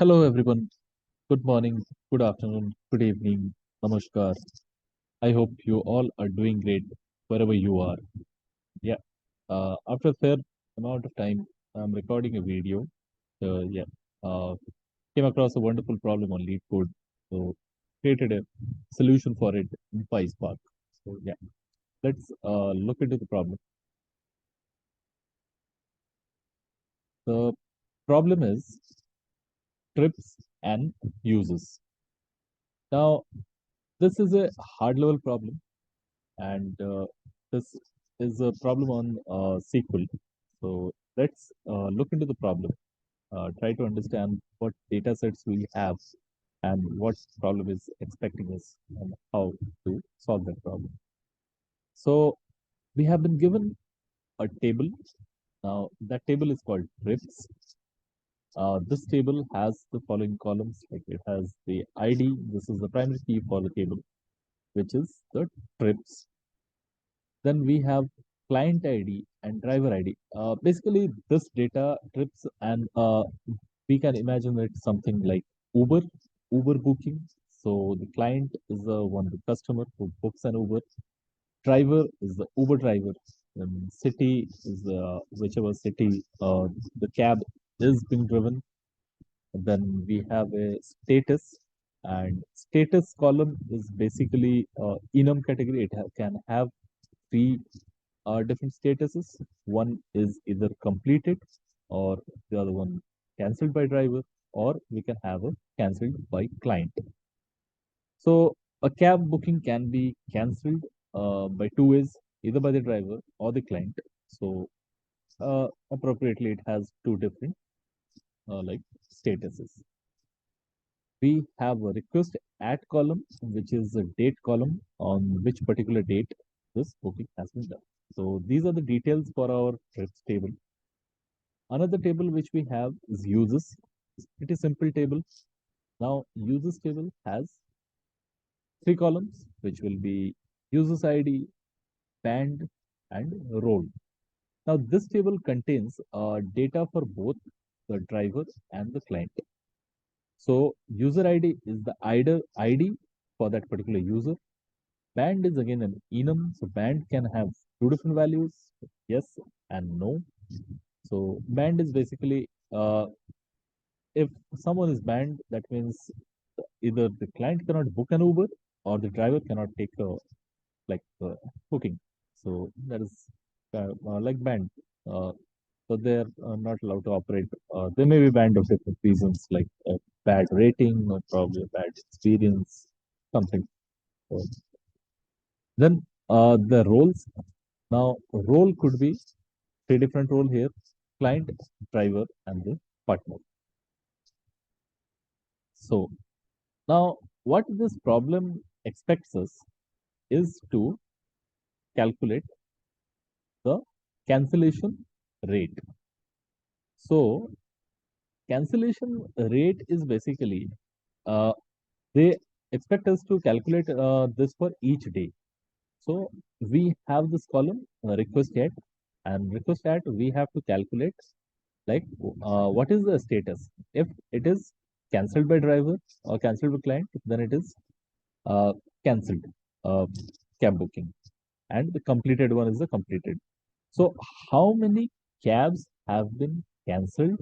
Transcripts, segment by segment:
Hello everyone. Good morning, good afternoon, good evening. Namaskar. I hope you all are doing great wherever you are. Yeah. After a fair amount of time, I'm recording a video. Yeah. Uh, Came across a wonderful problem on leetcode. So created a solution for it in Pyspark. So yeah. Let's look into the problem. The problem is trips and uses. Now, this is a hard level problem and this is a problem on SQL. So let's look into the problem, try to understand what data sets we have and what problem is expecting us and how to solve that problem. So we have been given a table. Now that table is called trips. This table has the following columns, like it has the ID. This is the primary key for the table, which is the trips. Then we have client ID and driver ID. Basically, this data trips and we can imagine it something like Uber, Uber booking. So the client is the one, the customer who books an Uber. Driver is the Uber driver. And city is whichever city the cab is being driven. Then we have a status, and status column is basically enum category. Can have three different statuses. One is either completed or the other one cancelled by driver, or we can have a cancelled by client. So a cab booking can be cancelled by two ways, either by the driver or the client. So appropriately, it has two different like statuses. We have a request at column, which is a date column on which particular date this booking has been done. So these are the details for our trips table. Another table which we have is uses. It's pretty simple table. Now uses table has three columns, which will be users ID, band, and role. Now this table contains data for both the driver and the client. So user ID is the ID for that particular user. Band is again an enum. So band can have two different values, yes and no. So banned is basically if someone is banned, that means either the client cannot book an Uber or the driver cannot take a like booking. So that is like banned. Uh, so they're not allowed to operate. They may be banned of different reasons, like bad rating or probably a bad experience, something. So then the roles. Now role could be three different role here: client, driver, and the partner. So now what this problem expects us is to calculate the cancellation rate. So cancellation rate is basically uh, they expect us to calculate this for each day. So we have this column request at, and request at we have to calculate like what is the status. If it is cancelled by driver or cancelled by client, then it is cancelled cab booking, and the completed one is the completed. So how many cabs have been cancelled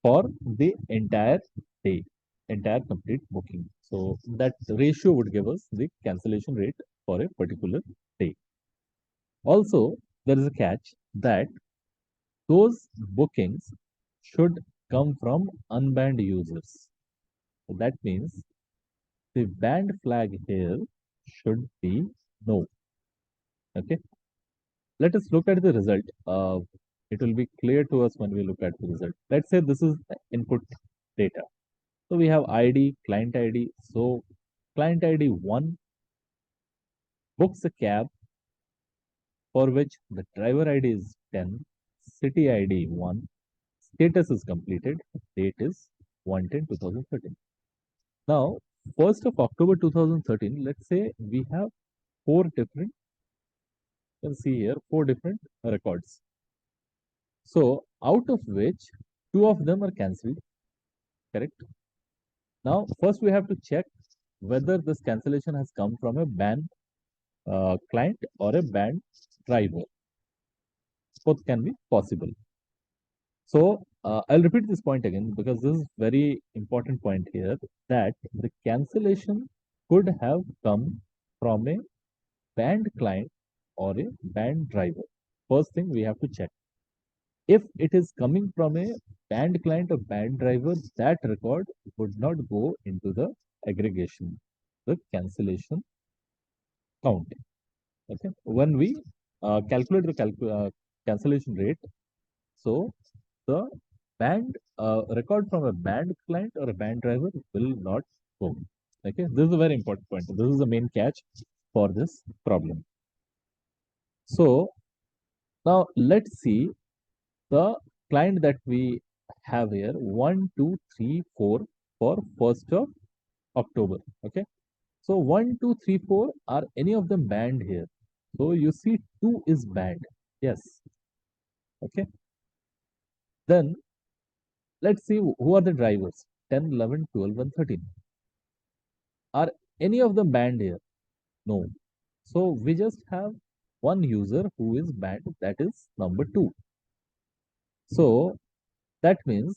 for the entire day, entire complete booking? So that ratio would give us the cancellation rate for a particular day. Also, there is a catch that those bookings should come from unbanned users. So that means the banned flag here should be no. Okay. Let us look at the result. It will be clear to us when we look at the result. Let's say this is the input data. So we have ID, client ID. So client ID 1 books a cab for which the driver ID is 10, city ID 1, status is completed, date is 1/10/2013. Now, 1st of October 2013, let's say we have four different, you can see here, four different records. So out of which two of them are cancelled correct? Now, first we have to check whether this cancellation has come from a banned client or a banned driver. Both can be possible. So I'll repeat this point again because this is very important point here, that the cancellation could have come from a banned client or a banned driver. First thing we have to check. If it is coming from a banned client or banned driver, that record would not go into the aggregation, the cancellation count. Okay. When we calculate the cancellation rate, so the banned record from a banned client or a banned driver will not go. Okay, this is a very important point. This is the main catch for this problem. So now let's see the client that we have here, 1, 2, 3, 4 for 1st of October. Okay, so 1, 2, 3, 4 are any of them banned here. So you see 2 is banned. Yes. Okay. Then let's see who are the drivers. 10, 11, 12, and 13. Are any of them banned here? No. So we just have one user who is banned, that is number 2. So that means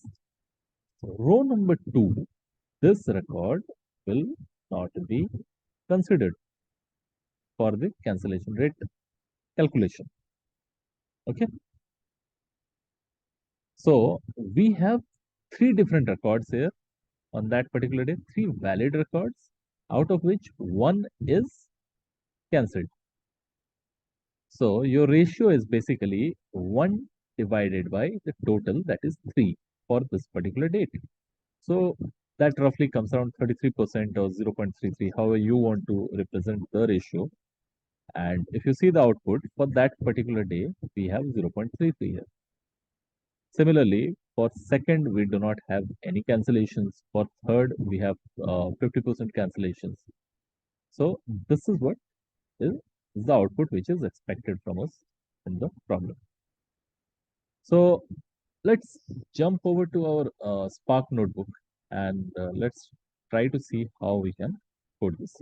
row number 2, this record will not be considered for the cancellation rate calculation. Okay. So we have 3 different records here on that particular day, 3 valid records, out of which one is cancelled. So your ratio is basically 1 divided by the total, that is 3 for this particular date. So that roughly comes around 33% or 0.33, however you want to represent the ratio. And if you see the output for that particular day, we have 0.33 here. Similarly, for second, we do not have any cancellations. For third, we have 50% cancellations. So this is what is the output which is expected from us in the problem. So let's jump over to our Spark notebook and let's try to see how we can code this.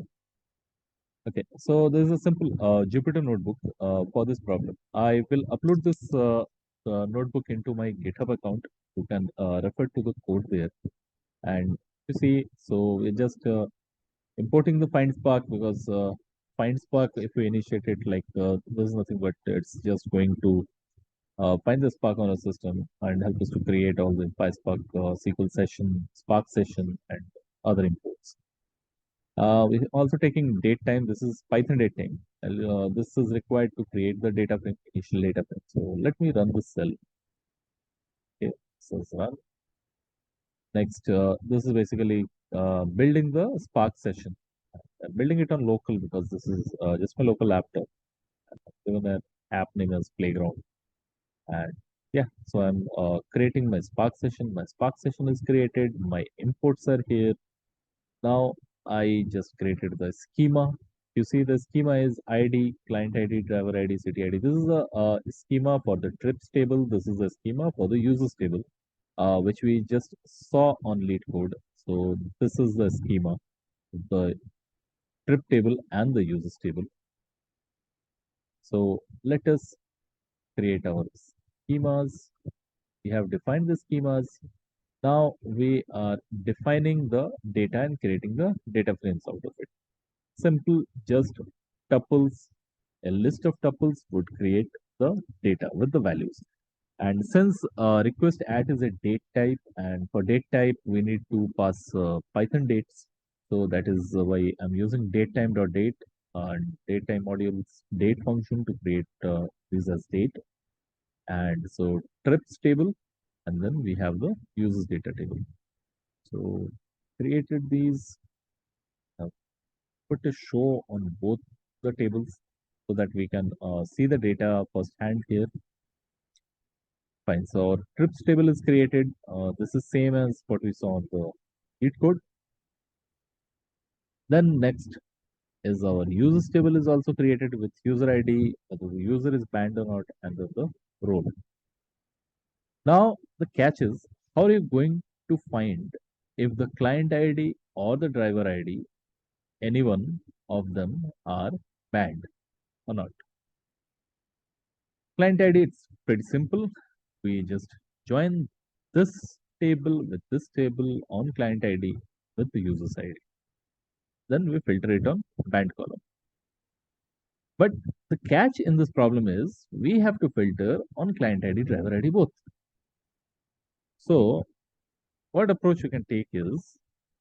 Okay, so this is a simple Jupyter notebook for this problem. I will upload this notebook into my GitHub account. You can refer to the code there. And you see, so we're just importing the find spark because find spark, if we initiate it, like there's nothing but it's just going to find the Spark on our system and help us to create all the Pyspark SQL session, Spark session, and other imports. We're also taking date time. This is Python date time. This is required to create the data frame, initial data frame. So let me run this cell. Okay, so let's run. Next, this is basically building the Spark session. Building it on local because this is just my local laptop. Given an app name as Playground. And yeah, so I'm creating my Spark session. My Spark session is created. My imports are here. Now I just created the schema. You see the schema is ID, client ID, driver ID, city ID. This is a schema for the trips table. This is a schema for the users table, which we just saw on leetcode. So this is the schema, the trip table and the users table. So let us create our schemas. We have defined the schemas. Now we are defining the data and creating the data frames out of it. Simple, just tuples, a list of tuples would create the data with the values. And since request at is a date type, and for date type, we need to pass Python dates. So that is why I'm using datetime.date and datetime modules date function to create this as date. And so trips table, and then we have the users data table. So created these, put a show on both the tables so that we can see the data firsthand here. Fine. So our trips table is created. This is same as what we saw on the lead code. Then next is our users table is also created with user ID, whether the user is banned or not, and the role. Now the catch is, how are you going to find if the client ID or the driver ID, any one of them are banned or not. Client ID, it's pretty simple. We just join this table with this table on client ID with the user's ID. Then we filter it on banned column. But the catch in this problem is we have to filter on client ID, driver ID both. So what approach we can take is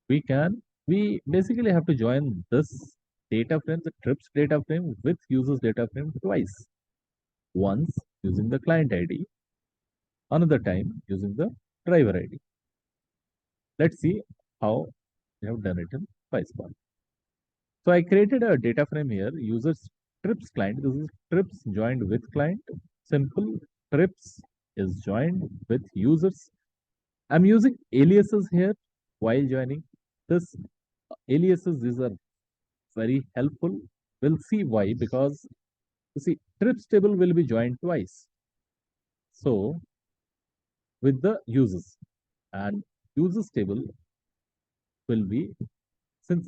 we basically have to join this data frame, the trips data frame with users data frame twice. Once using the client ID, another time using the driver ID. Let's see how we have done it in Pyspark. So I created a data frame here, users trips client. This is trips joined with client. Simple trips is joined with users. I'm using aliases here while joining. This aliases, these are very helpful. We'll see why, because you see, trips table will be joined twice. So with the users, and users table will be, since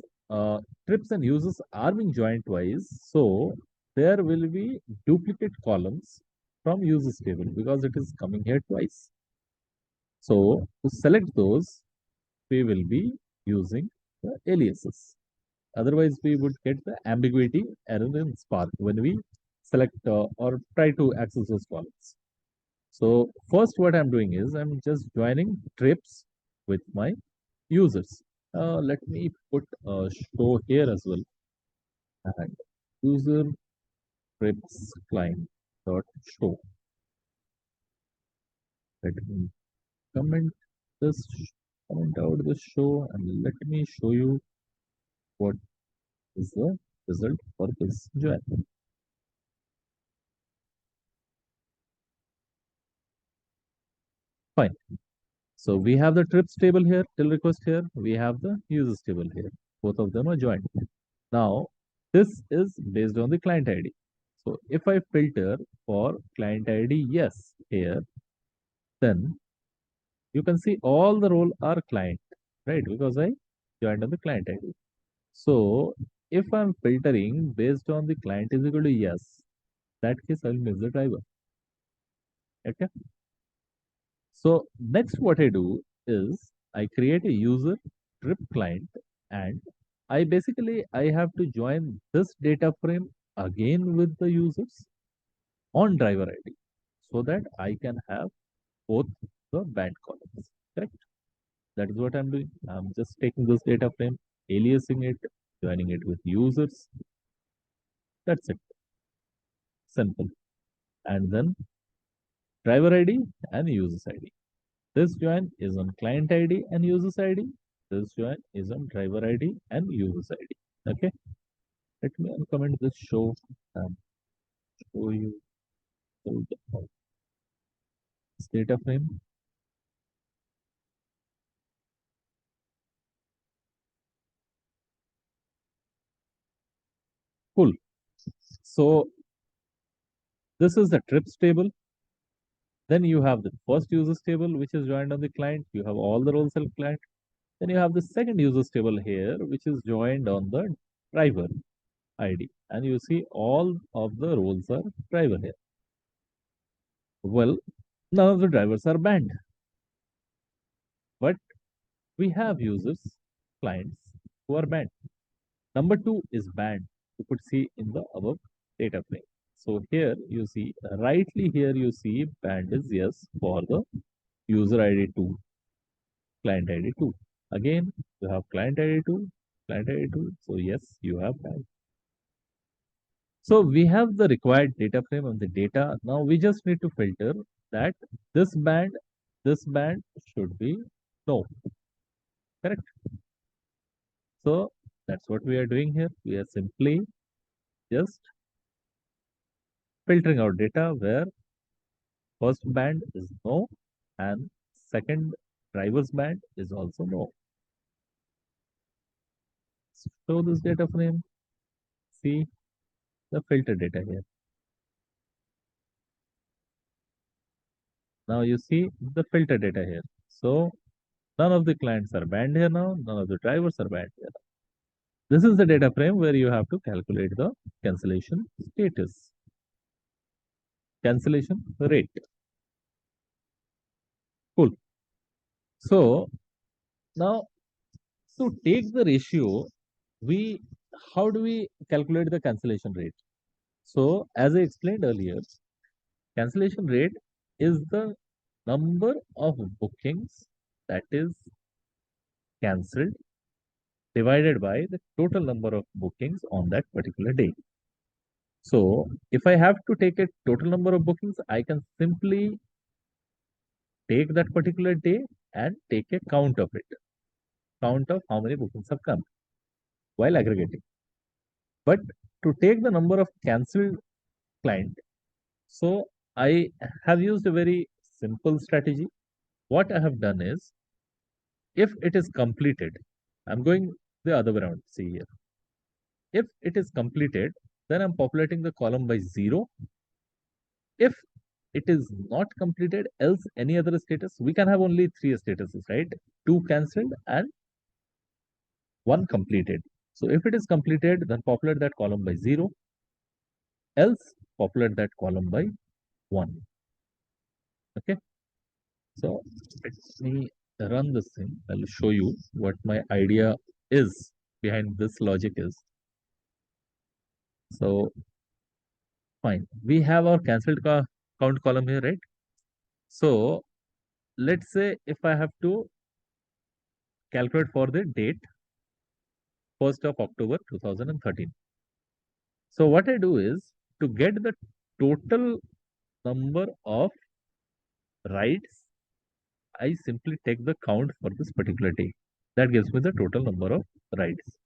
trips and users are being joined twice, so there will be duplicate columns from users table because it is coming here twice. So to select those, we will be using the aliases. Otherwise, we would get the ambiguity error in Spark when we select or try to access those columns. So first, what I'm doing is I'm just joining trips with my users. Let me put a show here as well, and user trips client dot show. Let me comment this, comment out the show, and let me show you what is the result for this join. Fine. So we have the trips table here, till request here. We have the users table here. Both of them are joined. Now, this is based on the client ID. So if I filter for client ID yes here, then you can see all the role are client, right? Because I joined on the client ID. So if I'm filtering based on the client is equal to yes, that case I will miss the driver. Okay. So next what I do is I create a user trip client, and I have to join this data frame again with the users on driver ID so that I can have both the band columns. Correct? That is what I'm doing. I'm just taking this data frame, aliasing it, joining it with users. That's it. Simple. And then driver ID and users ID. This join is on client ID and users ID. This join is on driver ID and users ID. Okay. Let me uncomment this show and show you this data frame. Cool. So this is the trips table. Then you have the first users table, which is joined on the client. You have all the roles in client. Then you have the second users table here, which is joined on the driver ID. And you see all of the roles are driver here. Well, none of the drivers are banned, but we have users, clients who are banned. Number two is banned. You could see in the above data frame. So here you see, rightly here you see banned is yes for the user ID 2, client ID 2. Again, you have client ID 2, client ID 2. So yes, you have banned. So we have the required data frame of the data. Now we just need to filter that this band should be no. Correct. So that's what we are doing here. We are simply just filtering out data where first band is no and second driver's band is also no. Show this data frame. See the filter data here. Now you see the filter data here. So None of the clients are banned here now. None of the drivers are banned here. This is the data frame where you have to calculate the cancellation status, cancellation rate. Cool. So now to take the ratio, we how do we calculate the cancellation rate? So as I explained earlier, cancellation rate is the number of bookings that is cancelled divided by the total number of bookings on that particular day. So if I have to take a total number of bookings, I can simply take that particular day and take a count of it, count of how many bookings have come while aggregating. But to take the number of cancelled client, so I have used a very simple strategy. What I have done is, if it is completed, I'm going the other way around. See here. If it is completed, then I'm populating the column by 0. If it is not completed, else any other status, we can have only 3 statuses, right? 2 cancelled and 1 completed. So if it is completed, then populate that column by 0, else populate that column by 1. Okay. So let me run this thing. I'll show you what my idea is behind this logic is. So fine. We have our cancelled count column here, right? So let's say if I have to calculate for the date 1st of October 2013. So what I do is, to get the total number of rides, I simply take the count for this particular day. That gives me the total number of rides.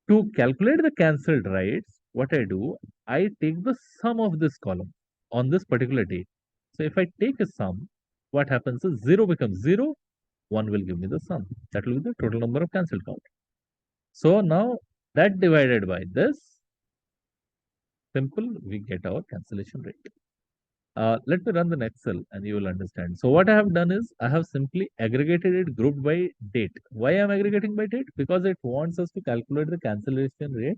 To calculate the cancelled rides, what I do, I take the sum of this column on this particular day. So if I take a sum, what happens is 0 becomes 0, 1 will give me the sum. That will be the total number of cancelled count. So now that divided by this, simple, we get our cancellation rate. Let me run the next cell and you will understand. So what I have done is, I have simply aggregated it grouped by date. Why I am aggregating by date? Because it wants us to calculate the cancellation rate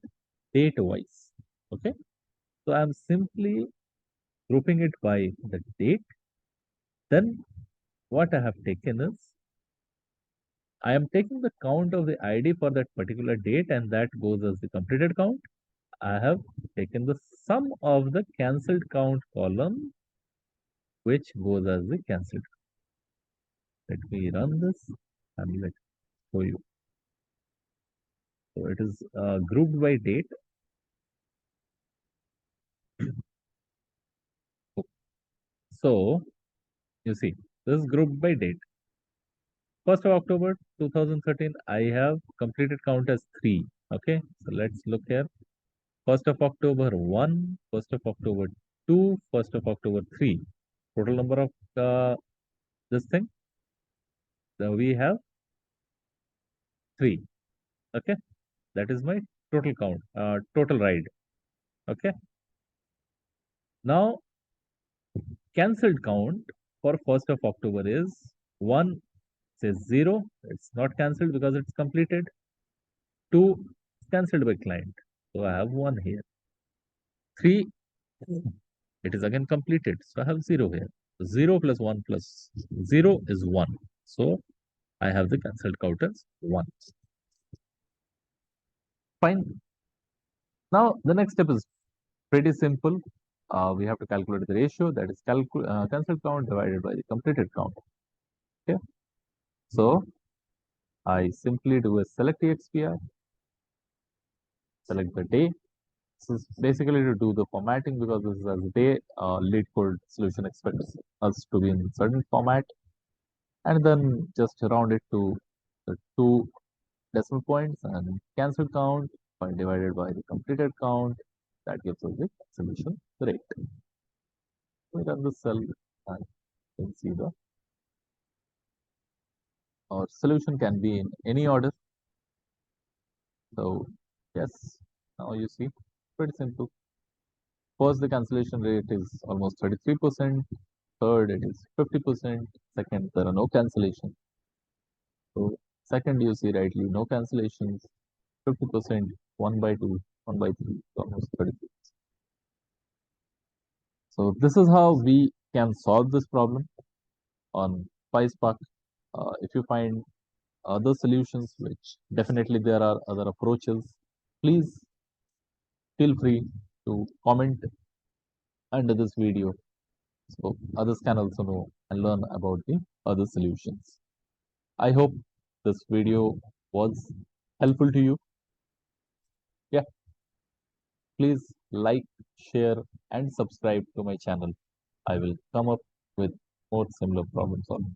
date wise. Okay. So I am simply grouping it by the date. Then what I have taken is, I am taking the count of the ID for that particular date, and that goes as the completed count. I have taken the sum of the cancelled count column, which goes as the cancelled. Let me run this and let show you. So it is grouped by date. So you see, this is grouped by date. 1st of October 2013, I have completed count as 3. Okay, so let's look here. 1st of October 1, 1st of October 2, 1st of October 3. Total number of this thing. So we have 3. Okay, that is my total count, total ride. Okay, now cancelled count for 1st of October is 1 says 0. It's not cancelled because it's completed. 2 cancelled by client. So I have 1 here. 3, it is again completed. So I have 0 here. 0 plus 1 plus 0 is 1. So I have the cancelled count as 1. Fine. Now the next step is pretty simple. We have to calculate the ratio, that is cancelled count divided by the completed count. Okay. So I simply do a select expr, select the day. This is basically to do the formatting, because this is as a day. LeetCode solution expects us to be in certain format, and then just round it to the 2 decimal points, and cancel count divided by the completed count. That gives us the solution rate. We run the cell and you can see the our solution can be in any order. So yes, now you see, pretty simple. First, the cancellation rate is almost 33%. third it is 50%, second there are no cancellations. So second you see rightly no cancellations, 50%, 1 by 2, 1 by 3, almost 30. So this is how we can solve this problem on Pyspark. If you find other solutions, which definitely there are other approaches, please feel free to comment under this video so others can also know and learn about the other solutions. I hope this video was helpful to you. Yeah, please like, share, and subscribe to my channel. I will come up with more similar problem solving.